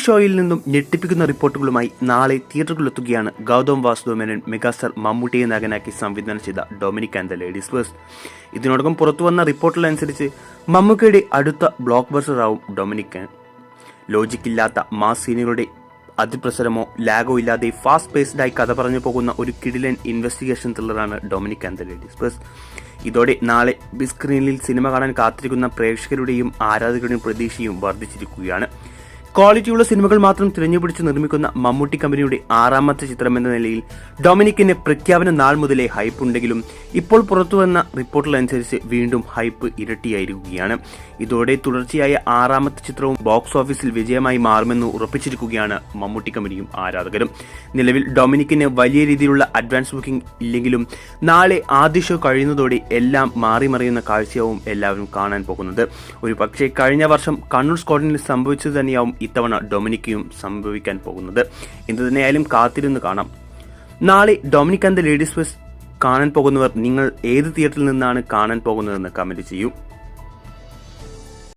ഷോയിൽ നിന്നും ഞെട്ടിപ്പിക്കുന്ന റിപ്പോർട്ടുകളുമായി നാളെ തിയേറ്ററുകളിലെത്തുകയാണ് ഗൗതം വാസുദേവ് മേനോൻ മെഗാസ്റ്റാർ മമ്മൂട്ടിയെ നായകനാക്കി സംവിധാനം ചെയ്ത Dominic and the ladies first. ഇതിനോടകം പുറത്തുവന്ന റിപ്പോർട്ടുകളനുസരിച്ച് മമ്മൂക്കയുടെ അടുത്ത ബ്ലോക്ക് ബസ്റ്റർ ആവും ഡൊമിനിക്. ലോജിക്കില്ലാത്ത മാസ് സീനുകളുടെ അതിപ്രസരമോ ലാഗോ ഇല്ലാതെ ഫാസ്റ്റ് പേസ്ഡായി കഥ പറഞ്ഞു പോകുന്ന ഒരു കിടിലൻ ഇൻവെസ്റ്റിഗേഷൻ ത്രില്ലറാണ് Dominic and the ladies first. ഇതോടെ നാളെ ബിഗ് സ്ക്രീനിൽ സിനിമ കാണാൻ കാത്തിരിക്കുന്ന പ്രേക്ഷകരുടെയും ആരാധകരുടെയും പ്രതീക്ഷയും വർദ്ധിച്ചിരിക്കുകയാണ്. ക്വാളിറ്റിയുള്ള സിനിമകൾ മാത്രം തിരഞ്ഞുപിടിച്ച് നിർമ്മിക്കുന്ന മമ്മൂട്ടി കമ്പനിയുടെ 6ാമത്തെ ചിത്രമെന്ന നിലയിൽ ഡൊമിനിക്കിന് പ്രഖ്യാപന നാൾ മുതലേ ഹൈപ്പ് ഉണ്ടെങ്കിലും ഇപ്പോൾ പുറത്തുവന്ന റിപ്പോർട്ടുകളനുസരിച്ച് വീണ്ടും ഹൈപ്പ് ഇരട്ടിയായിരിക്കുകയാണ്. ഇതോടെ തുടർച്ചയായ 6ാമത്തെ ചിത്രവും ബോക്സ് ഓഫീസിൽ വിജയമായി മാറുമെന്ന് ഉറപ്പിച്ചിരിക്കുകയാണ് മമ്മൂട്ടി കമ്പനിയും ആരാധകരും. നിലവിൽ ഡൊമിനിക്കിന് വലിയ രീതിയിലുള്ള അഡ്വാൻസ് ബുക്കിംഗ് ഇല്ലെങ്കിലും നാളെ ആദ്യ ഷോ കഴിയുന്നതോടെ എല്ലാം മാറിമറിയുന്ന കാഴ്ചയാവും എല്ലാവരും കാണാൻ പോകുന്നത്. ഒരു പക്ഷേ കഴിഞ്ഞ വർഷം കണ്ണൂർ സ്ക്വാഡിൽ സംഭവിച്ചത് തന്നെയാവും ഇത്തവണ ഡൊമിനിക്കും സംഭവിക്കാൻ പോകുന്നത്. എന്തു തന്നെയായാലും കാത്തിരുന്ന് കാണാം. നാളെ Dominic and the ladies first കാണാൻ പോകുന്നവർ നിങ്ങൾ ഏത് തിയേറ്ററിൽ നിന്നാണ് കാണാൻ പോകുന്നതെന്ന് കമന്റ് ചെയ്യൂ.